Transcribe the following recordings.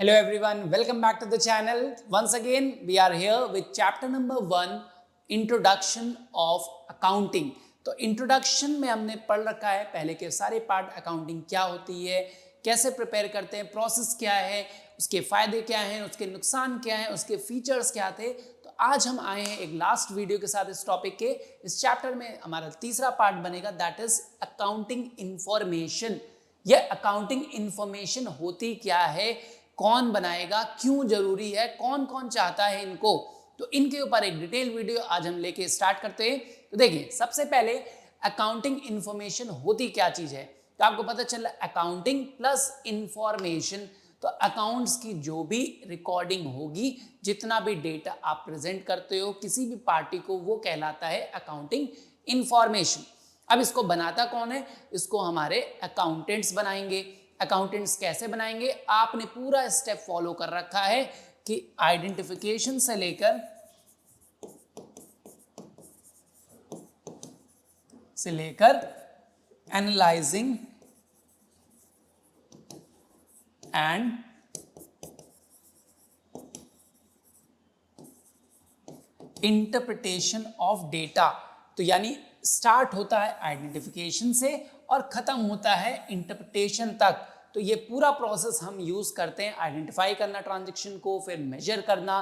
Hello everyone, welcome back to the channel. Once again, we are here with chapter number 1, Introduction of Accounting. तो introduction में हमने पढ़ रखा है पहले के सारे पार्ट, अकाउंटिंग क्या होती है, कैसे प्रिपेयर करते हैं, प्रोसेस क्या है, उसके फायदे क्या हैं, उसके नुकसान क्या हैं, उसके फीचर्स क्या थे। तो आज हम आए हैं एक लास्ट वीडियो के साथ इस टॉपिक के। इस चैप्टर में हमारा तीसरा पार्ट बनेगा, दैट इज अकाउंटिंग इंफॉर्मेशन। यह अकाउंटिंग इंफॉर्मेशन होती क्या है, कौन बनाएगा, क्यों जरूरी है, कौन कौन चाहता है इनको, तो इनके ऊपर एक डिटेल वीडियो आज हम लेके स्टार्ट करते हैं। तो देखिए, सबसे पहले अकाउंटिंग इंफॉर्मेशन होती क्या चीज है, तो आपको पता चला अकाउंटिंग प्लस इंफॉर्मेशन, तो अकाउंट्स की जो भी रिकॉर्डिंग होगी, जितना भी डेटा आप प्रेजेंट करते हो किसी भी पार्टी को, वो कहलाता है अकाउंटिंग इंफॉर्मेशन। अब इसको बनाता कौन है, इसको हमारे अकाउंटेंट्स बनाएंगे। अकाउंटेंट्स कैसे बनाएंगे, आपने पूरा स्टेप फॉलो कर रखा है कि आइडेंटिफिकेशन से लेकर analysing and interpretation of data. तो यानी स्टार्ट होता है आइडेंटिफिकेशन से और खत्म होता है इंटरप्रिटेशन तक। तो ये पूरा प्रोसेस हम यूज करते हैं, आइडेंटिफाई करना ट्रांजैक्शन को, फिर मेजर करना,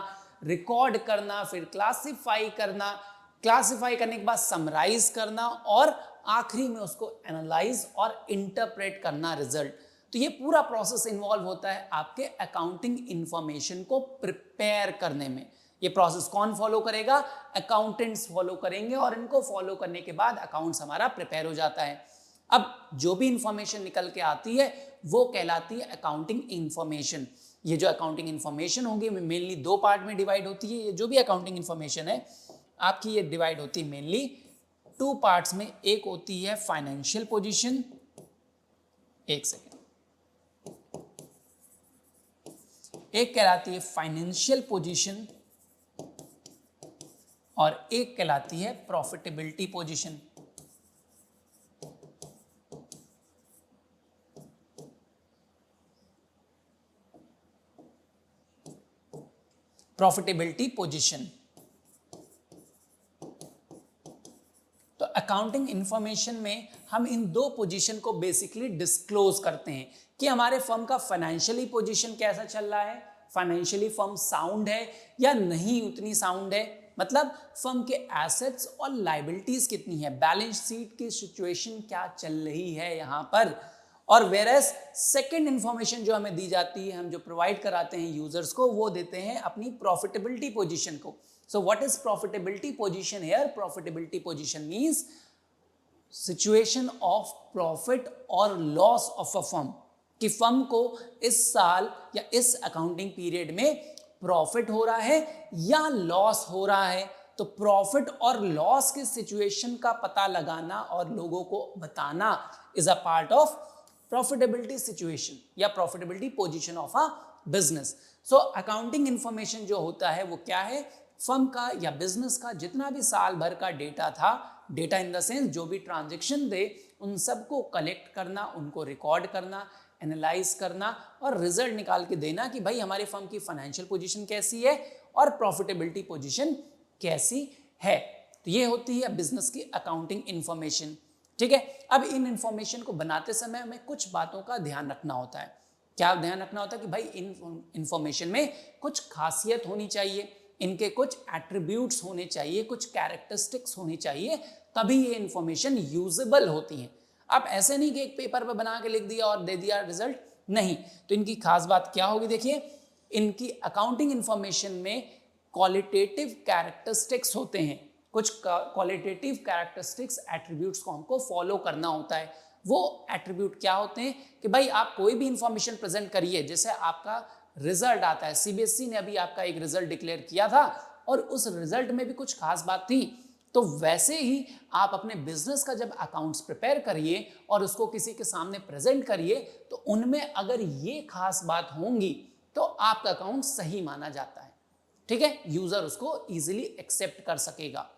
रिकॉर्ड करना, फिर क्लासिफाई करना, क्लासिफाई करने के बाद समराइज करना और आखिरी में उसको एनालाइज और इंटरप्रेट करना रिजल्ट। तो ये पूरा प्रोसेस इन्वॉल्व होता है आपके अकाउंटिंग इंफॉर्मेशन को प्रिपेयर करने में। ये प्रोसेस कौन फॉलो करेगा, अकाउंटेंट्स फॉलो करेंगे, और इनको फॉलो करने के बाद अकाउंट्स हमारा प्रिपेयर हो जाता है। अब जो भी इंफॉर्मेशन निकल के आती है वो कहलाती है अकाउंटिंग इंफॉर्मेशन। ये जो अकाउंटिंग इंफॉर्मेशन होगी मेनली दो पार्ट में डिवाइड होती है। ये जो भी अकाउंटिंग इंफॉर्मेशन है आपकी, ये डिवाइड होती है मेनली टू पार्ट्स में। एक होती है फाइनेंशियल पोजीशन, एक सेकेंड, एक कहलाती है फाइनेंशियल पोजीशन और एक कहलाती है प्रॉफिटेबिलिटी पोजीशन। Profitability position. तो अकाउंटिंग इंफॉर्मेशन में हम इन दो पोजीशन को बेसिकली डिस्क्लोज करते हैं कि हमारे फर्म का फाइनेंशियली पोजीशन कैसा चल रहा है, फाइनेंशियली फर्म साउंड है या नहीं उतनी साउंड है, मतलब फर्म के एसेट्स और लायबिलिटीज कितनी है, बैलेंस शीट की सिचुएशन क्या चल रही है यहाँ पर। और वेरएस सेकंड इंफॉर्मेशन जो हमें दी जाती है, हम जो प्रोवाइड कराते हैं यूजर्स को, वो देते हैं अपनी प्रॉफिटेबिलिटी पोजीशन को। So what is profitability position here? Profitability position means situation of profit और लॉस ऑफ अ फर्म, कि फर्म को इस साल या इस अकाउंटिंग पीरियड में प्रॉफिट हो रहा है या लॉस हो रहा है। तो प्रॉफिट और लॉस की सिचुएशन का पता लगाना और लोगों को बताना is a part of profitability situation या profitability position of a business. So accounting information जो होता है वो क्या है, फर्म का या बिजनेस का जितना भी साल भर का डेटा था, डेटा इन द सेंस जो भी ट्रांजैक्शन थे उन सबको कलेक्ट करना, उनको रिकॉर्ड करना, एनालाइज करना और रिजल्ट निकाल के देना कि भाई हमारे फर्म की फाइनेंशियल पोजीशन कैसी है और प्रॉफिटेबिलिटी पोजीशन कैसी है। तो ये होती है बिजनेस की अकाउंटिंग इंफॉर्मेशन। ठीक है, अब इन इंफॉर्मेशन को बनाते समय हमें कुछ बातों का ध्यान रखना होता है। क्या ध्यान रखना होता है कि भाई इन इंफॉर्मेशन में कुछ खासियत होनी चाहिए, इनके कुछ एट्रीब्यूट्स होने चाहिए, कुछ कैरेक्टरिस्टिक्स होनी चाहिए, तभी ये इंफॉर्मेशन यूजेबल होती है। अब ऐसे नहीं कि एक पेपर पे बना के लिख दिया और दे दिया रिजल्ट, नहीं। तो इनकी खास बात क्या होगी, देखिए, इनकी अकाउंटिंग इंफॉर्मेशन में क्वालिटेटिव कैरेक्टरिस्टिक्स होते हैं, कुछ क्वालिटेटिव कैरेक्टरिस्टिक्स एट्रीब्यूट्स को हमको फॉलो करना होता है। वो एट्रीब्यूट क्या होते हैं कि भाई आप कोई भी इंफॉर्मेशन प्रेजेंट करिए, जैसे आपका रिजल्ट आता है, सीबीएसई ने अभी आपका एक रिजल्ट डिक्लेयर किया था और उस रिजल्ट में भी कुछ खास बात थी, तो वैसे ही आप अपने बिजनेस का जब अकाउंट्स प्रिपेयर करिए और उसको किसी के सामने प्रेजेंट करिए, तो उनमें अगर ये खास बात होंगी तो आपका अकाउंट सही माना जाता है। ठीक है, यूजर उसको इजीली एक्सेप्ट कर सकेगा।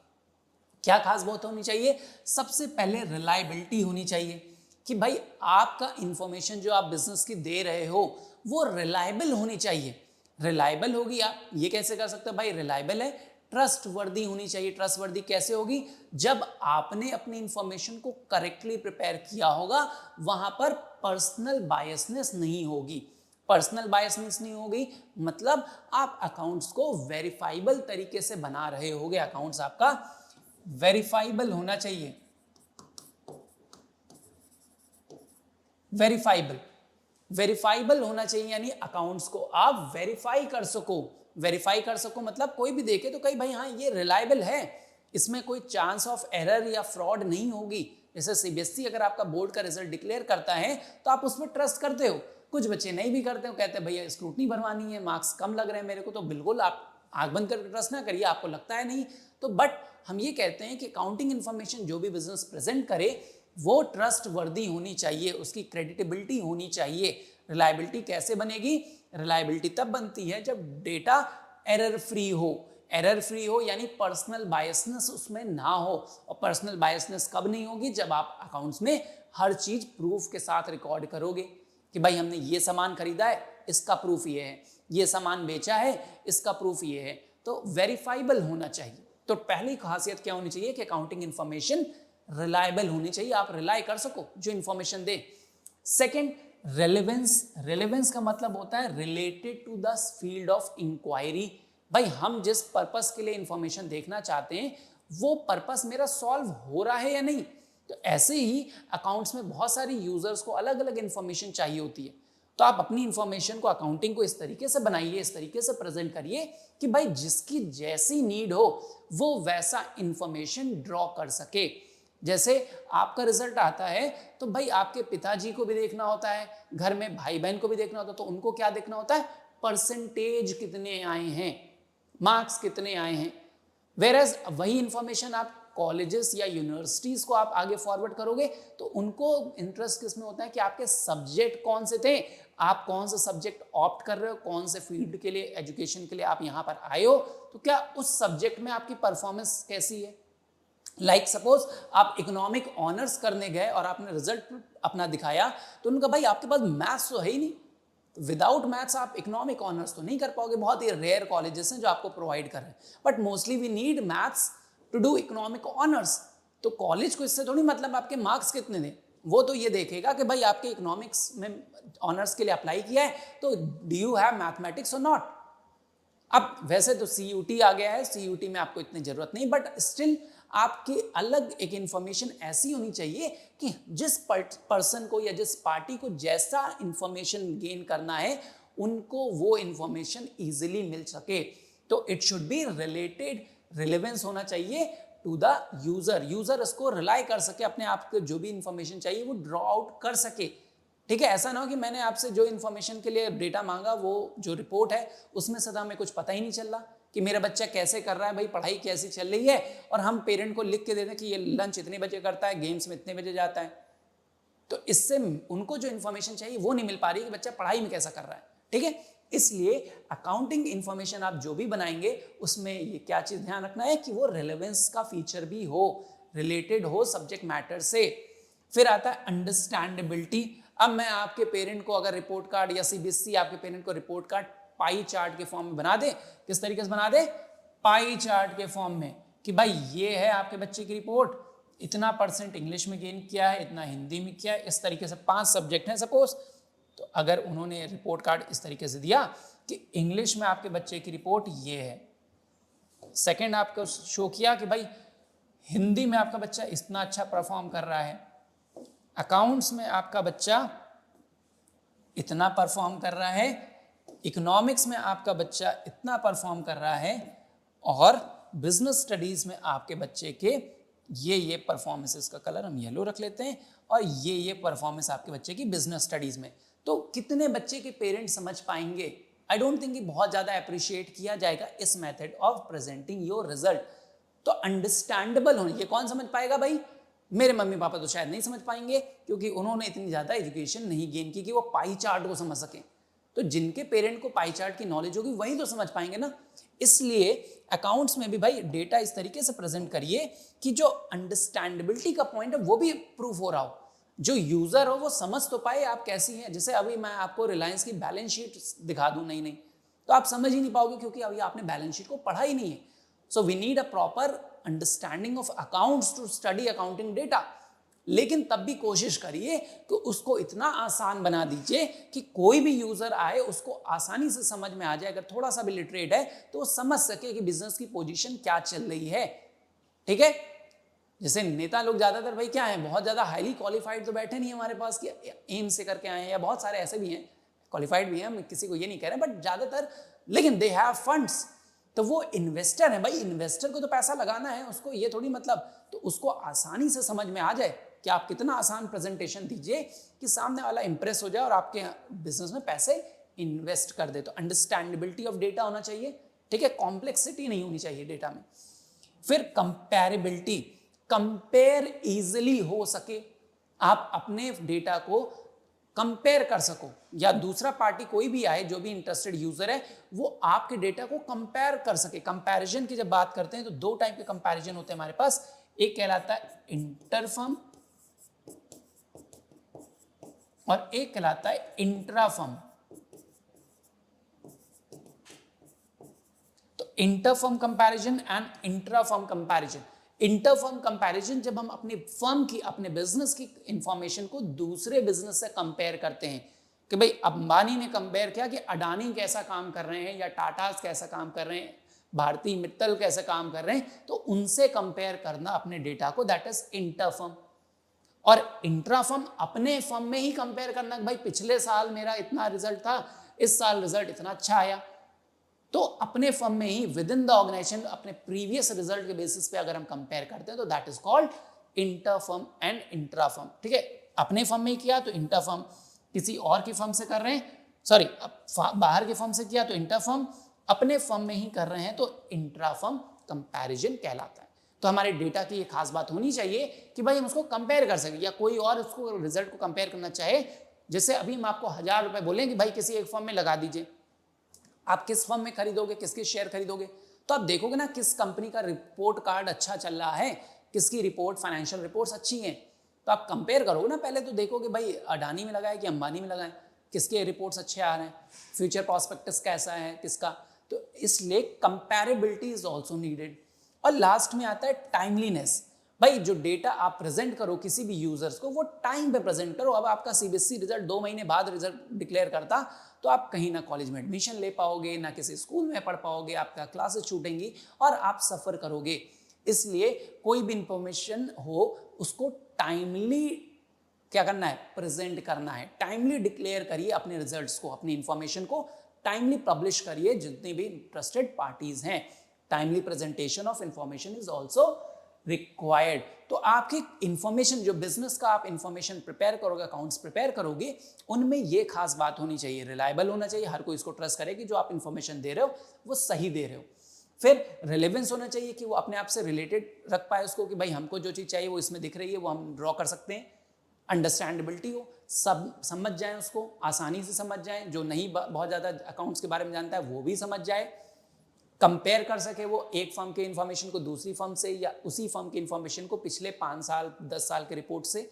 क्या खास बात होनी चाहिए, सबसे पहले रिलायबिलिटी होनी चाहिए कि भाई आपका इंफॉर्मेशन जो आप बिजनेस की दे रहे हो वो रिलायबल होनी चाहिए। रिलायबल होगी, आप ये कैसे कर सकते हो भाई, रिलायबल है, ट्रस्ट वर्दी होनी चाहिए। ट्रस्ट वर्दी कैसे होगी, जब आपने अपनी इंफॉर्मेशन को करेक्टली प्रिपेयर किया होगा, वहां पर पर्सनल बायसनेस नहीं होगी। पर्सनल बायसनेस नहीं होगी मतलब आप अकाउंट्स को वेरीफाइबल तरीके से बना रहे होगे। अकाउंट्स आपका वेरीफाइबल होना चाहिए, वेरीफाइबल होना चाहिए, यानी अकाउंट्स को आप वेरीफाई कर सको। वेरीफाई कर सको मतलब कोई भी देखे तो कहीं भाई हाँ ये रिलायबल है, इसमें कोई चांस ऑफ एरर या फ्रॉड नहीं होगी। जैसे सीबीएसई अगर आपका बोर्ड का रिजल्ट डिक्लेयर करता है तो आप उसमें ट्रस्ट करते हो। कुछ बच्चे नहीं भी करते हो, कहते हैं भैया स्क्रूटनी भरवानी है, मार्क्स कम लग रहे हैं मेरे को, तो बिल्कुल आप आंख बंद करके ट्रस्ट ना करिए, आपको लगता है नहीं तो। बट हम ये कहते हैं कि अकाउंटिंग इन्फॉर्मेशन जो भी बिजनेस प्रेजेंट करे वो ट्रस्ट वर्दी होनी चाहिए, उसकी क्रेडिटेबिलिटी होनी चाहिए। रिलायबिलिटी कैसे बनेगी, रिलायबिलिटी तब बनती है जब डेटा एरर फ्री हो। एरर फ्री हो यानी पर्सनल बायसनेस उसमें ना हो। और पर्सनल बायसनेस कब नहीं होगी, जब आप अकाउंट्स में हर चीज प्रूफ के साथ रिकॉर्ड करोगे कि भाई हमने ये सामान खरीदा है, इसका प्रूफ ये है, ये सामान बेचा है, इसका प्रूफ ये है, तो वेरीफाइबल होना चाहिए। तो पहली खासियत क्या होनी चाहिए कि अकाउंटिंग इंफॉर्मेशन रिलायबल होनी चाहिए, आप रिलाय कर सको जो इंफॉर्मेशन दे। Second, relevance. रेलेवेंस का मतलब होता है related to the field of inquiry. भाई हम जिस पर्पस के लिए इंफॉर्मेशन देखना चाहते हैं वो पर्पस मेरा सॉल्व हो रहा है या नहीं। तो ऐसे ही अकाउंट्स में बहुत सारी यूजर्स को अलग अलग इंफॉर्मेशन चाहिए होती है, तो आप अपनी इंफॉर्मेशन को, अकाउंटिंग को इस तरीके से बनाइए, इस तरीके से प्रेजेंट करिए कि भाई जिसकी जैसी नीड हो वो वैसा इंफॉर्मेशन ड्रॉ कर सके। जैसे आपका रिजल्ट आता है तो भाई आपके पिताजी को भी देखना होता है, घर में भाई बहन को भी देखना होता है, तो उनको क्या देखना होता है, परसेंटेज कितने आए हैं, मार्क्स कितने आए हैं। वेरएज वही इंफॉर्मेशन आप कॉलेजेस या यूनिवर्सिटीज को आप आगे फॉरवर्ड करोगे तो उनको इंटरेस्ट किसमें होता है कि आपके सब्जेक्ट कौन से थे, आप कौन से सब्जेक्ट ऑप्ट कर रहे हो, कौन से फील्ड के लिए, एजुकेशन के लिए आप यहाँ पर आए हो, तो क्या उस सब्जेक्ट में आपकी परफॉर्मेंस कैसी है। लाइक सपोज आप इकोनॉमिक ऑनर्स करने गए और आपने रिजल्ट अपना दिखाया तो उनका भाई आपके पास मैथ्स तो है ही नहीं, विदाउट मैथ्स आप इकोनॉमिक ऑनर्स तो नहीं कर पाओगे। बहुत ही रेयर कॉलेजेस हैं जो आपको प्रोवाइड कर रहे हैं, but mostly we need maths to do economic honours. तो कॉलेज को इससे थोड़ी मतलब आपके मार्क्स कितने थे, वो तो ये देखेगा कि भाई आपके इकोनॉमिक्स में ऑनर्स के लिए अप्लाई किया है तो डू यू हैव मैथमेटिक्स और नॉट। अब वैसे तो CUT आ गया है, CUT में आपको इतनी जरूरत नहीं, बट स्टिल आपकी अलग एक इंफॉर्मेशन ऐसी होनी चाहिए कि जिस पर्सन को या जिस पार्टी को जैसा इंफॉर्मेशन गेन करना है उनको वो इंफॉर्मेशन इजीली मिल सके। तो it should be related, relevance होना चाहिए टू द यूजर, यूजर इसको रिलाई कर सके, अपने आप को जो भी इंफॉर्मेशन चाहिए वो ड्रॉ आउट कर सके। ठीक है, ऐसा ना हो कि मैंने आपसे जो इन्फॉर्मेशन के लिए डेटा मांगा वो जो रिपोर्ट है उसमें से हमें कुछ पता ही नहीं चल रहा कि मेरा बच्चा कैसे कर रहा है, भाई पढ़ाई कैसी चल रही है, और हम पेरेंट को लिख के दे दें कि ये लंच इतने बजे करता है, गेम्स में इतने बजे जाता है। तो इससे उनको जो इन्फॉर्मेशन चाहिए वो नहीं मिल पा रही कि बच्चा पढ़ाई में कैसा कर रहा है। ठीक है, इसलिए अकाउंटिंग इन्फॉर्मेशन आप जो भी बनाएंगे उसमें ये क्या चीज ध्यान रखना है कि वो रेलेवेंस का फीचर भी हो, रिलेटेड हो सब्जेक्ट मैटर से। फिर आता है अंडरस्टैंडेबिलिटी। अब मैं आपके पेरेंट को अगर रिपोर्ट कार्ड या CBSE आपके पेरेंट को रिपोर्ट कार्ड पाई चार्ट के फॉर्म में बना दे, किस तरीके से बना दे, पाई चार्ट के फॉर्म में, कि भाई ये है आपके बच्चे की रिपोर्ट, इतना % इंग्लिश में गेन किया है, इतना हिंदी में किया है, इस तरीके से 5 सब्जेक्ट हैं सपोज। तो अगर उन्होंने रिपोर्ट कार्ड इस तरीके से दिया कि इंग्लिश में आपके बच्चे की रिपोर्ट ये है, सेकंड आपको शो किया कि भाई हिंदी में आपका बच्चा इतना अच्छा परफॉर्म कर रहा है, अकाउंट्स में आपका बच्चा इतना परफॉर्म कर रहा है, इकोनॉमिक्स में आपका बच्चा इतना परफॉर्म कर रहा है, और बिजनेस स्टडीज में आपके बच्चे के ये परफॉर्मेंसेस का कलर हम येलो रख लेते हैं, और ये परफॉर्मेंस आपके बच्चे की बिजनेस स्टडीज में। तो कितने बच्चे के पेरेंट्स समझ पाएंगे? आई डोंट थिंक कि बहुत ज़्यादा अप्रिशिएट किया जाएगा इस method of presenting your result. तो अंडरस्टैंडेबल होने, ये कौन समझ पाएगा भाई? मेरे मम्मी पापा तो शायद नहीं समझ पाएंगे क्योंकि उन्होंने इतनी ज़्यादा एजुकेशन नहीं गेन की कि वो पाई चार्ट को समझ सकें। तो जिनके पेरेंट को पाई चार्ट की नॉलेज होगी वही तो समझ पाएंगे ना। इसलिए अकाउंट्स में भी भाई डेटा इस तरीके से प्रेजेंट करिए कि जो अंडरस्टैंडेबिलिटी का पॉइंट है वो भी प्रूफ हो रहा हो। जो यूजर हो वो समझ तो पाए आप कैसी है। जैसे अभी मैं आपको रिलायंस की बैलेंस शीट दिखा दूं नहीं तो आप समझ ही नहीं पाओगे, क्योंकि अभी आपने बैलेंस शीट को पढ़ा ही नहीं है। So we need a proper understanding of accounts to study accounting data. लेकिन तब भी कोशिश करिए कि उसको इतना आसान बना दीजिए कि कोई भी यूजर आए उसको आसानी से समझ में आ जाए। अगर थोड़ा सा भी लिटरेट है तो वो समझ सके कि बिजनेस की पोजीशन क्या चल रही है। ठीक है, जैसे नेता लोग ज्यादातर भाई क्या है, बहुत ज्यादा हाईली क्वालिफाइड तो बैठे नहीं हमारे पास कि एम से करके आए हैं, या बहुत सारे ऐसे भी हैं क्वालिफाइड भी हैं, हम किसी को ये नहीं कह रहे, बट ज्यादातर लेकिन दे हैव फंड्स। तो वो इन्वेस्टर है भाई, इन्वेस्टर को तो पैसा लगाना है, उसको ये थोड़ी मतलब, तो उसको आसानी से समझ में आ जाए कि आप कितना आसान प्रेजेंटेशन दीजिए कि सामने वाला इंप्रेस हो जाए और आपके बिजनेस में पैसे इन्वेस्ट कर दे। तो अंडरस्टैंडेबिलिटी ऑफ डेटा होना चाहिए, ठीक है, कॉम्प्लेक्सिटी नहीं होनी चाहिए डेटा में। फिर कंपेरेबिलिटी, कंपेयर इजिली हो सके, आप अपने डेटा को कंपेयर कर सको, या दूसरा पार्टी कोई भी आए जो भी इंटरेस्टेड यूजर है वो आपके डेटा को कंपेयर कर सके। कंपैरिजन की जब बात करते हैं तो दो टाइप के कंपैरिजन होते हैं हमारे पास, एक कहलाता है इंटरफर्म और एक कहलाता है इंट्राफर्म। तो interfirm comparison and इंट्राफर्म comparison. Interfirm comparison जब हम अपनी फर्म की, अपने बिजनेस की इंफॉर्मेशन को दूसरे बिजनेस से कंपेयर करते हैं कि भाई अंबानी ने कंपेयर किया कि अडानी कैसा काम कर रहे हैं, या टाटास कैसा काम कर रहे हैं, भारती मित्तल कैसे काम कर रहे हैं, तो उनसे कंपेयर करना अपने डेटा को, दैट इज इंटरफर्म। और इंट्राफर्म अपने फर्म में ही कंपेयर करना, भाई पिछले साल मेरा इतना रिजल्ट था, इस साल रिजल्ट इतना अच्छा आया। तो अपने फर्म में ही विद इन द ऑर्गेनाइजेशन अपने प्रीवियस रिजल्ट के बेसिस पे अगर हम कंपेयर करते हैं तो that is called inter-firm and इंट्राफर्म। ठीक है, अपने फर्म में ही किया तो इंटरफर्म, किसी और की फर्म से कर रहे हैं, सॉरी बाहर के फर्म से किया तो इंटरफर्म, अपने फर्म में ही कर रहे हैं तो इंट्राफर्म कंपैरिजन कहलाता है। तो हमारे डेटा की ये खास बात होनी चाहिए कि भाई हम उसको कंपेयर कर सकें, या कोई और उसको रिजल्ट को कंपेयर करना चाहे। जैसे अभी हम आपको 1000 रुपए बोलें कि भाई किसी एक फर्म में लगा दीजिए, आप किस फर्म में खरीदोगे, किसके शेयर खरीदोगे, तो आप देखोगे ना किस कंपनी का रिपोर्ट कार्ड अच्छा चल रहा है, किसकी रिपोर्ट, फाइनेंशियल रिपोर्ट्स अच्छी हैं, तो आप कंपेयर करोगे ना, पहले तो देखोगे भाई अडानी में लगाए कि अंबानी में लगाए, किसके रिपोर्ट्स अच्छे आ रहे हैं, फ्यूचर प्रॉस्पेक्टस कैसा है किसका। तो इसलिए कंपैरेबिलिटी इज ऑल्सो नीडेड। और लास्ट में आता है टाइमलीनेस। भाई जो डेटा आप प्रेजेंट करो किसी भी यूजर्स को, वो टाइम पे प्रेजेंट करो। अब आपका सीबीएसई रिजल्ट 2 महीने बाद रिजल्ट डिक्लेयर करता तो आप कहीं ना कॉलेज में एडमिशन ले पाओगे, ना किसी स्कूल में पढ़ पाओगे, आपका क्लासेस छूटेंगी और आप सफर करोगे। इसलिए कोई भी इंफॉर्मेशन हो उसको टाइमली क्या करना है, प्रेजेंट करना है। टाइमली डिक्लेयर करिए अपने रिजल्ट्स को, अपनी इंफॉर्मेशन को टाइमली पब्लिश करिए जितने भी इंटरेस्टेड पार्टीज हैं। Timely presentation of information is also required. तो आपकी इंफॉर्मेशन, जो बिजनेस का आप इंफॉर्मेशन प्रिपेयर करोगे, अकाउंट्स प्रिपेयर करोगे, उनमें ये खास बात होनी चाहिए, रिलायबल होना चाहिए, हर कोई इसको ट्रस्ट करे कि जो आप इंफॉर्मेशन दे रहे हो वो सही दे रहे हो। फिर रिलेवेंस होना चाहिए कि वो अपने आप से रिलेटेड रख पाए उसको, कि भाई हमको जो चीज़ चाहिए वो इसमें दिख रही है, वो हम ड्रॉ कर सकते हैं। अंडरस्टैंडेबिलिटी हो, सब समझ जाएं, उसको आसानी से समझ जाएं, जो नहीं बहुत ज़्यादा अकाउंट्स के बारे में जानता है वो भी समझ जाए। कंपेयर कर सके वो एक फर्म के इंफॉर्मेशन को दूसरी फर्म से, या उसी फर्म की इंफॉर्मेशन को पिछले 5 साल 10 साल के रिपोर्ट से,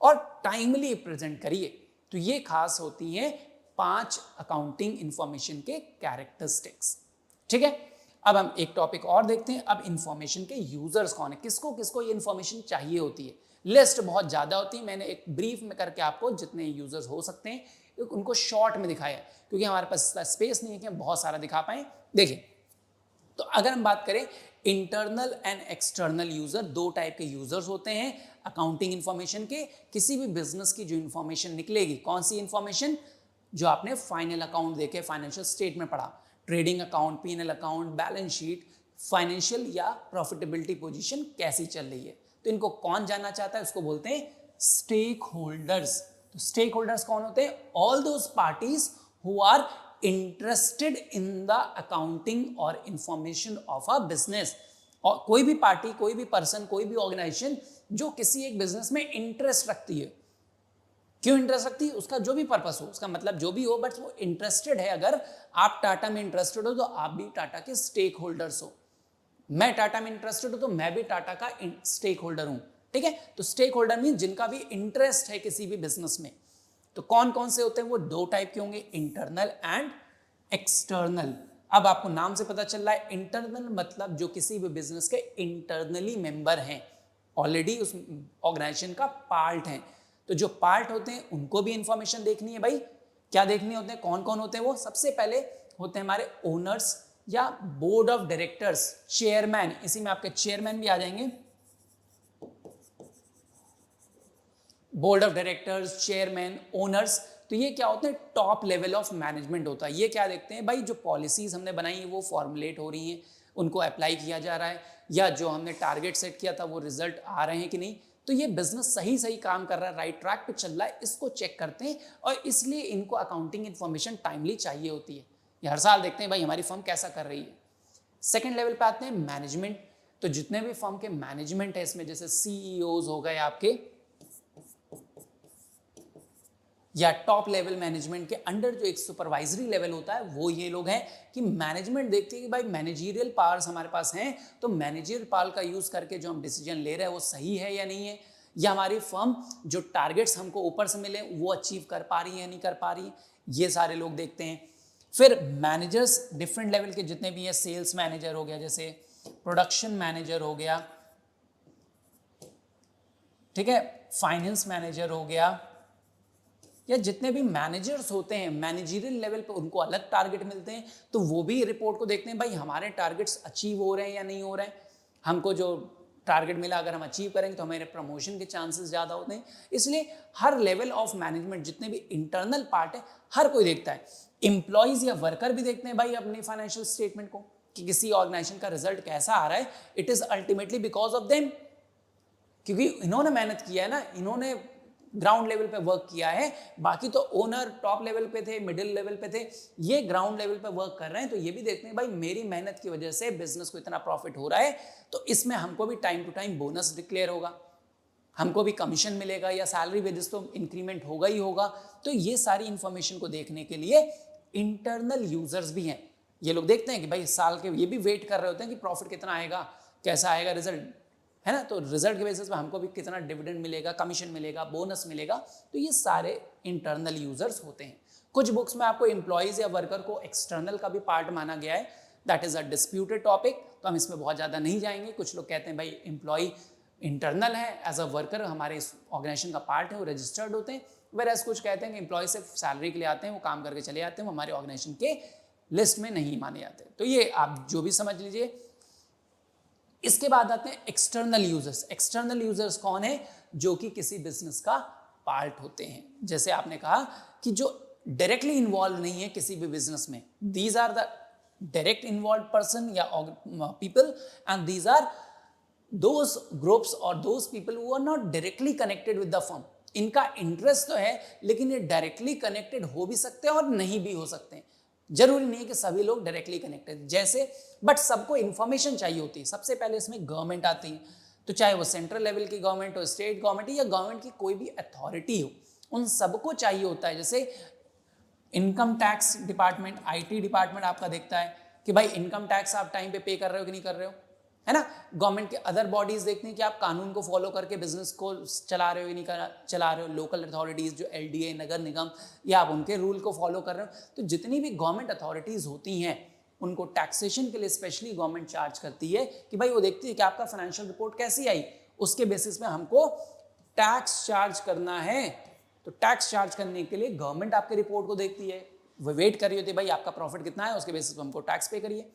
और टाइमली प्रेजेंट करिए। तो ये खास होती हैं 5 अकाउंटिंग इंफॉर्मेशन के कैरेक्टरिस्टिक्स। ठीक है, अब हम एक टॉपिक और देखते हैं। अब इंफॉर्मेशन के यूजर्स कौन है, किसको किसको ये इंफॉर्मेशन चाहिए होती है। लिस्ट बहुत ज्यादा होती है, मैंने एक ब्रीफ में करके आपको जितने यूजर्स हो सकते हैं उनको शॉर्ट में दिखाया, क्योंकि हमारे पास स्पेस नहीं है कि हम बहुत सारा दिखा पाए। देखिए, तो अगर हम बात करें internal and external user, 2 type के यूजर्स होते हैं अकाउंटिंग इंफॉर्मेशन के। किसी भी बिजनेस की जो इंफॉर्मेशन निकलेगी, कौन सी इंफॉर्मेशन, जो आपने फाइनल अकाउंट देखे, फाइनेंशियल स्टेटमेंट पढ़ा, trading account, PNL account, balance sheet, financial या प्रॉफिटेबिलिटी पोजीशन कैसी चल रही है, तो इनको कौन जानना चाहता है, उसको बोलते हैं स्टेक होल्डर्स। तो स्टेक होल्डर्स कौन होते हैं, all those parties who are interested in the accounting और इंफॉर्मेशन ऑफ अ बिजनेस। और कोई भी पार्टी, कोई भी पर्सन, कोई भी ऑर्गेनाइजेशन जो किसी एक बिजनेस में इंटरेस्ट रखती है। क्यों इंटरेस्ट रखती है, उसका जो भी पर्पस हो, उसका मतलब जो भी हो, बट वो इंटरेस्टेड है। अगर आप टाटा में इंटरेस्टेड हो तो आप भी टाटा के स्टेक होल्डर्स हो। मैं टाटा में इंटरेस्टेड हूं तो मैं भी टाटा का स्टेक होल्डर हूं। ठीक है। तो स्टेक होल्डर मीन जिनका भी इंटरेस्ट है किसी भी बिजनेस में। तो कौन कौन से होते हैं, वो दो टाइप के होंगे, इंटरनल एंड एक्सटर्नल। अब आपको नाम से पता चल रहा है, इंटरनल मतलब जो किसी भी बिजनेस के इंटरनली मेंबर हैं, ऑलरेडी उस ऑर्गेनाइजेशन का पार्ट हैं। तो जो पार्ट होते हैं उनको भी इंफॉर्मेशन देखनी है भाई। क्या देखनी होते हैं, कौन कौन होते हैं वो? सबसे पहले होते हैं हमारे ओनर्स या बोर्ड ऑफ डायरेक्टर्स, चेयरमैन, इसी में आपके चेयरमैन भी आ जाएंगे। Board of directors, chairman, owners, तो ये क्या होते हैं, टॉप लेवल ऑफ मैनेजमेंट होता है। ये क्या देखते हैं भाई, जो पॉलिसीज हमने बनाई है वो फॉर्मुलेट हो रही हैं, उनको अप्लाई किया जा रहा है, या जो हमने टारगेट सेट किया था वो रिजल्ट आ रहे हैं कि नहीं। तो ये बिजनेस सही सही काम कर रहा है, राइट ट्रैक पे चल रहा है, इसको चेक करते हैं। और इसलिए इनको अकाउंटिंग इन्फॉर्मेशन टाइमली चाहिए होती है। ये हर साल देखते हैं भाई हमारी फर्म कैसा कर रही है। सेकेंड लेवल पे आते हैं मैनेजमेंट। तो जितने भी फर्म के मैनेजमेंट है इसमें, जैसे सीईओज हो गए आपके, या टॉप लेवल मैनेजमेंट के अंडर जो एक सुपरवाइजरी लेवल होता है वो ये लोग हैं, कि मैनेजमेंट देखती है कि भाई मैनेजरियल पावर्स हमारे पास हैं, तो मैनेजरियल पावर का यूज करके जो हम डिसीजन ले रहे हैं वो सही है या नहीं है, या हमारी फर्म जो टारगेट्स हमको ऊपर से मिले वो अचीव कर पा रही है या नहीं कर पा रही है, ये सारे लोग देखते हैं। फिर मैनेजर्स डिफरेंट लेवल के जितने भी हैं, सेल्स मैनेजर हो गया, जैसे प्रोडक्शन मैनेजर हो गया, ठीक है, फाइनेंस मैनेजर हो गया, या जितने भी मैनेजर्स होते हैं मैनेजरियल लेवल पे उनको अलग टारगेट मिलते हैं, तो वो भी रिपोर्ट को देखते हैं भाई हमारे टारगेट्स अचीव हो रहे हैं या नहीं हो रहे हैं। हमको जो टारगेट मिला अगर हम अचीव करेंगे तो हमारे प्रमोशन के चांसेस ज़्यादा होते हैं। इसलिए हर लेवल ऑफ मैनेजमेंट जितने भी इंटरनल पार्ट है हर कोई देखता है। एम्प्लॉयज़ या वर्कर भी देखते हैं भाई अपनी फाइनेंशियल स्टेटमेंट को, कि किसी ऑर्गेनाइजेशन का रिजल्ट कैसा आ रहा है। It is ultimately because of them, क्योंकि इन्होंने मेहनत किया है ना, इन्होंने ग्राउंड लेवल पे वर्क किया है। बाकी तो ओनर टॉप लेवल पे थे, मिडिल लेवल पे थे, ये ग्राउंड लेवल पे वर्क कर रहे हैं। तो ये भी देखते हैं भाई मेरी मेहनत की वजह से बिजनेस को इतना प्रॉफिट हो रहा है, तो इसमें हमको भी time to time bonus declare होगा, हमको भी कमीशन मिलेगा, या सैलरी वेजेस तो इंक्रीमेंट होगा ही होगा। तो ये सारी इंफॉर्मेशन को देखने के लिए इंटरनल यूजर्स भी हैं। ये लोग देखते हैं कि भाई साल के, ये भी वेट कर रहे होते हैं कि प्रॉफिट कितना आएगा, कैसा आएगा रिजल्ट, है ना। तो रिजल्ट के बेसिस पे हमको भी कितना डिविडेंड मिलेगा, कमीशन मिलेगा, बोनस मिलेगा। तो ये सारे इंटरनल यूजर्स होते हैं। कुछ बुक्स में आपको एम्प्लॉयज़ या वर्कर को एक्सटर्नल का भी पार्ट माना गया है, that is a disputed topic, तो हम इसमें बहुत ज़्यादा नहीं जाएंगे। कुछ लोग कहते हैं भाई एम्प्लॉय इंटरनल है, एज अ वर्कर हमारे इस ऑर्गेनाइजेशन का पार्ट है, वो रजिस्टर्ड होते हैं। वेराज कुछ कहते हैं कि एम्प्लॉय सिर्फ सैलरी के लिए आते हैं, वो काम करके चले जाते हैं, वो हमारे ऑर्गेनाइजेशन के लिस्ट में नहीं माने जाते। तो ये आप जो भी समझ लीजिए। इसके बाद आते हैं एक्सटर्नल यूजर्स। एक्सटर्नल यूजर्स कौन है? जो कि किसी बिजनेस का पार्ट होते हैं। जैसे आपने कहा कि जो डायरेक्टली इन्वॉल्व नहीं है किसी भी बिजनेस में, these are the direct involve person या people, and these are those groups और those people who are not directly connected with the firm. इनका इंटरेस्ट तो है, लेकिन ये डायरेक्टली कनेक्टेड हो भी सकते हैं और नहीं भी हो सकते हैं। जरूरी नहीं है कि सभी लोग डायरेक्टली कनेक्टेड, जैसे, बट सबको इंफॉर्मेशन चाहिए होती है। सबसे पहले इसमें गवर्नमेंट आती है, तो चाहे वो सेंट्रल लेवल की गवर्नमेंट हो, स्टेट गवर्नमेंट या गवर्नमेंट की कोई भी अथॉरिटी हो, उन सबको चाहिए होता है। जैसे income tax department, IT department आपका देखता है कि भाई इनकम टैक्स आप टाइम पे कर रहे हो कि नहीं कर रहे हो, है ना। गवर्नमेंट के अदर बॉडीज देखते हैं कि आप कानून को फॉलो करके बिजनेस को चला रहे हो कि नहीं चला रहे हो। लोकल अथॉरिटीज़ जो एलडीए, नगर निगम, या आप उनके रूल को फॉलो कर रहे हो। तो जितनी भी गवर्नमेंट अथॉरिटीज़ होती हैं उनको टैक्सेशन के लिए स्पेशली गवर्नमेंट चार्ज करती है कि भाई वो देखती है कि आपका फाइनेंशियल रिपोर्ट कैसी आई, उसके बेसिस पे हमको टैक्स चार्ज करना है। तो टैक्स चार्ज करने के लिए गवर्नमेंट आपके रिपोर्ट को देखती है, वो वेट कर रही होती है भाई आपका प्रॉफिट कितना है, उसके बेसिस पे हमको टैक्स पे करिए।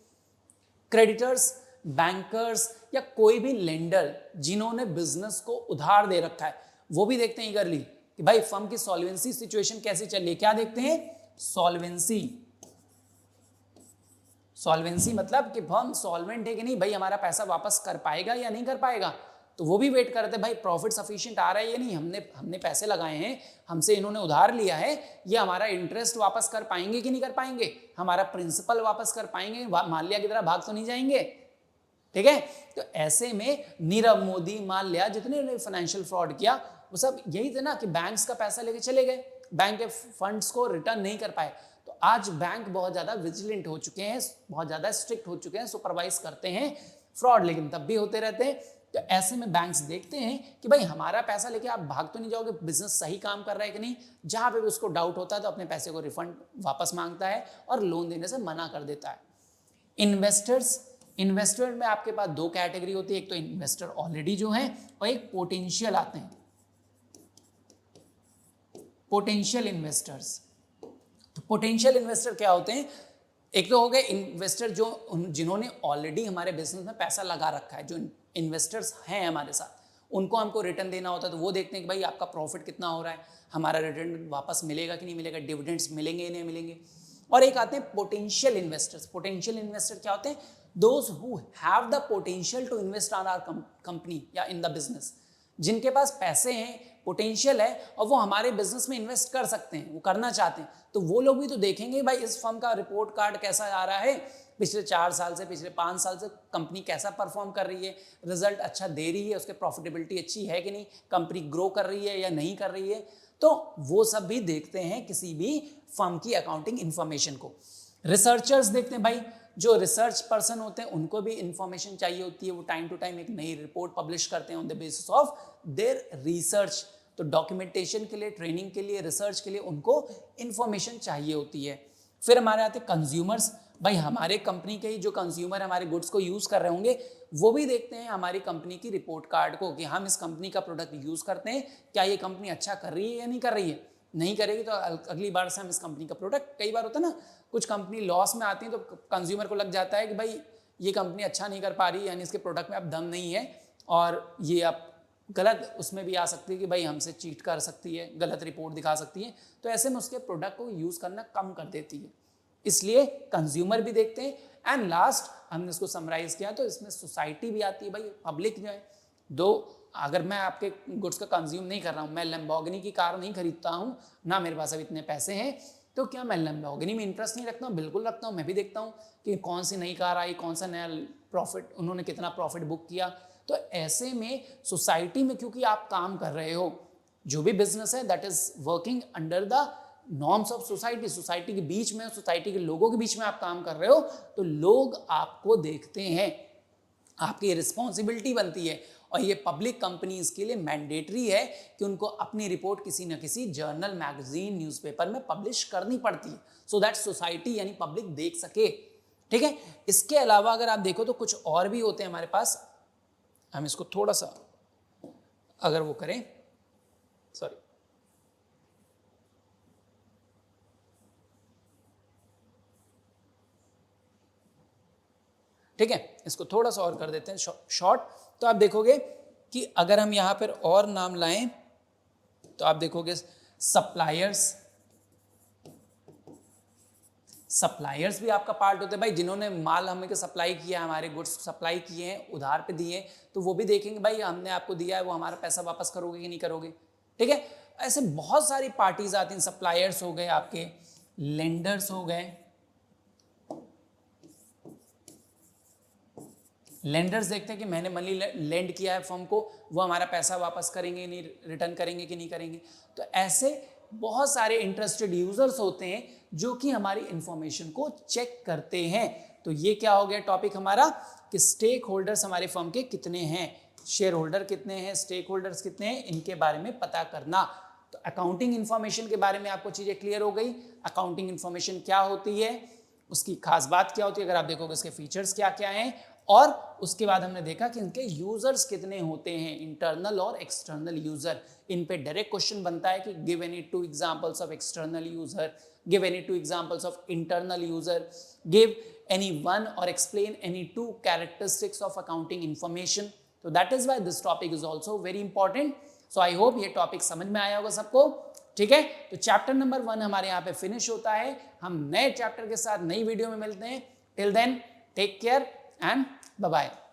क्रेडिटर्स, बैंकर्स या कोई भी लेंडर जिन्होंने बिजनेस को उधार दे रखा है, वो भी देखते हैं ईगरली कि भाई फर्म की सॉल्वेंसी सिचुएशन कैसी चल रही है। क्या देखते हैं? सॉल्वेंसी। सॉल्वेंसी मतलब कि फर्म सॉल्वेंट है कि नहीं, भाई हमारा पैसा वापस कर पाएगा या नहीं कर पाएगा। तो वो भी वेट करते हैं भाई प्रॉफिट सफिशिएंट आ रहा है या नहीं, हमने पैसे लगाए हैं, हमसे इन्होंने उधार लिया है, ये हमारा इंटरेस्ट वापस कर पाएंगे कि नहीं कर पाएंगे, हमारा प्रिंसिपल वापस कर पाएंगे, माल्या की तरह भाग तो नहीं जाएंगे। ठीक है। तो ऐसे में नीरव मोदी, माल्या, जितने ने फाइनेंशियल फ्रॉड किया वो सब यही थे ना, कि बैंक्स का पैसा लेके चले गए, बैंक के फंड्स को रिटर्न नहीं कर पाए। तो आज बैंक बहुत ज्यादा विजिलेंट हो चुके हैं, बहुत ज्यादा स्ट्रिक्ट हो चुके हैं, सुपरवाइज करते हैं फ्रॉड, लेकिन तब भी होते रहते हैं। तो ऐसे में बैंक्स देखते हैं कि भाई हमारा पैसा लेके आप भाग तो नहीं जाओगे, बिजनेस सही काम कर रहा है कि नहीं। जहां पे भी उसको डाउट होता है तो अपने पैसे को रिफंड वापस मांगता है और लोन देने से मना कर देता है। इन्वेस्टर में आपके पास दो कैटेगरी होती है, एक तो इन्वेस्टर ऑलरेडी जो है और एक पोटेंशियल आते हैं, पोटेंशियल इन्वेस्टर्स। तो पोटेंशियल इन्वेस्टर क्या होते हैं, एक तो हो गए इन्वेस्टर जो जिन्होंने ऑलरेडी हमारे बिजनेस में पैसा लगा रखा है, जो इन्वेस्टर्स हैं हमारे साथ, उनको हमको रिटर्न देना होता है, तो वो देखते हैं कि भाई आपका प्रॉफिट कितना हो रहा है, हमारा रिटर्न वापस मिलेगा कि नहीं मिलेगा, डिविडेंड्स मिलेंगे या नहीं मिलेंगे। और एक आते हैं पोटेंशियल इन्वेस्टर्स। पोटेंशियल इन्वेस्टर क्या होते हैं, those who have the potential to invest on our company या इन द बिजनेस, जिनके पास पैसे हैं, पोटेंशियल है और वो हमारे बिजनेस में इन्वेस्ट कर सकते हैं, वो करना चाहते हैं, तो वो लोग भी तो देखेंगे भाई इस फर्म का रिपोर्ट कार्ड कैसा आ रहा है, पिछले 4 साल से, पिछले 5 साल से कंपनी कैसा परफॉर्म कर रही है, रिजल्ट अच्छा दे रही है, उसके प्रॉफिटेबिलिटी अच्छी है कि नहीं, कंपनी ग्रो कर रही है या नहीं कर रही है। तो वो सब भी देखते हैं किसी भी फर्म की अकाउंटिंग इंफॉर्मेशन को। रिसर्चर्स देखते हैं भाई, जो रिसर्च पर्सन होते हैं उनको भी इंफॉर्मेशन चाहिए होती है, वो टाइम टू टाइम एक नई रिपोर्ट पब्लिश करते हैं on the basis of their research. तो डॉक्यूमेंटेशन के लिए, ट्रेनिंग के लिए, रिसर्च के लिए उनको इंफॉर्मेशन चाहिए होती है। फिर हमारे आते हैं कंज्यूमर्स। भाई हमारे कंपनी के ही जो कंज्यूमर हमारे गुड्स को यूज़ कर रहे होंगे वो भी देखते हैं हमारी कंपनी की रिपोर्ट कार्ड को कि हम इस कंपनी का प्रोडक्ट यूज़ करते हैं, क्या ये कंपनी अच्छा कर रही है या नहीं कर रही है। नहीं करेगी तो अगली बार से हम इस कंपनी का प्रोडक्ट, कई बार होता है ना कुछ कंपनी लॉस में आती है तो कंज्यूमर को लग जाता है कि भाई ये कंपनी अच्छा नहीं कर पा रही, यानी इसके प्रोडक्ट में अब दम नहीं है और ये अब गलत उसमें भी आ सकती है कि भाई हमसे चीट कर सकती है, गलत रिपोर्ट दिखा सकती है, तो ऐसे में उसके प्रोडक्ट को यूज़ करना कम कर देती है। इसलिए कंज्यूमर भी देखते हैं। एंड लास्ट हमने इसको समराइज किया तो इसमें सोसाइटी भी आती है। भाई पब्लिक जो है, दो अगर मैं आपके गुड्स का कंज्यूम नहीं कर रहा हूँ, मैं लैम्बोर्गिनी की कार नहीं खरीदता हूँ, ना मेरे पास अब इतने पैसे हैं, तो क्या मैं लैम्बोर्गिनी में इंटरेस्ट नहीं रखता हूँ? बिल्कुल रखता हूँ। मैं भी देखता हूँ कि कौन सी नई कार आई, कौन सा नया प्रॉफिट, उन्होंने कितना प्रॉफिट बुक किया। तो ऐसे में सोसाइटी में क्योंकि आप काम कर रहे हो, जो भी बिजनेस है that is working under the norms of society, society के बीच में, सोसाइटी के लोगों के बीच में आप काम कर रहे हो, तो लोग आपको देखते हैं, आपकी रिस्पॉन्सिबिलिटी बनती है। और ये पब्लिक कंपनीज के लिए मैंडेटरी है कि उनको अपनी रिपोर्ट किसी न किसी जर्नल, मैगजीन, न्यूज़पेपर में पब्लिश करनी पड़ती है, सो दैट सोसाइटी यानी पब्लिक देख सके। ठीक है। इसके अलावा अगर आप देखो तो कुछ और भी होते हैं हमारे पास, हम इसको थोड़ा सा अगर वो करें, सॉरी, ठीक है, इसको थोड़ा सा और कर देते हैं शॉर्ट। तो आप देखोगे कि अगर हम यहां पर और नाम लाएं तो आप देखोगे सप्लायर्स भी आपका पार्ट होते हैं। भाई जिन्होंने माल हमें सप्लाई किया, हमारे गुड्स सप्लाई किए हैं, उधार पे दिए, तो वो भी देखेंगे भाई हमने आपको दिया है, वो हमारा पैसा वापस करोगे कि नहीं करोगे। ठीक है। ऐसे बहुत सारी पार्टीज आती हैं। सप्लायर्स हो गए, आपके लेंडर्स हो गए। लेंडर्स देखते हैं कि मैंने मनी लेंड किया है फर्म को, वो हमारा पैसा वापस करेंगे नहीं, रिटर्न करेंगे कि नहीं करेंगे। तो ऐसे बहुत सारे इंटरेस्टेड यूजर्स होते हैं जो कि हमारी इंफॉर्मेशन को चेक करते हैं। तो ये क्या हो गया टॉपिक हमारा कि स्टेक होल्डर्स हमारे फर्म के कितने हैं, शेयर होल्डर कितने हैं, स्टेक होल्डर्स कितने हैं, इनके बारे में पता करना। तो अकाउंटिंग इंफॉर्मेशन के बारे में आपको चीजें क्लियर हो गई। अकाउंटिंग इंफॉर्मेशन क्या होती है, उसकी खास बात क्या होती है, अगर आप देखोगे इसके फीचर्स क्या क्या हैं, और उसके बाद हमने देखा कि इनके यूजर्स कितने होते हैं, इंटरनल और एक्सटर्नल यूजर। इन पे डायरेक्ट क्वेश्चन बनता है कि give any 2 examples of external user, give any 2 examples of internal user, give any 1 और explain any 2 characteristics of accounting information. तो that is why this topic is also very important. So I hope ये topic समझ में आया होगा सबको। ठीक है। तो चैप्टर नंबर 1 हमारे यहाँ पे फिनिश होता है। हम नए चैप्टर के साथ नई वीडियो में मिलते हैं। Till then take care and bye-bye.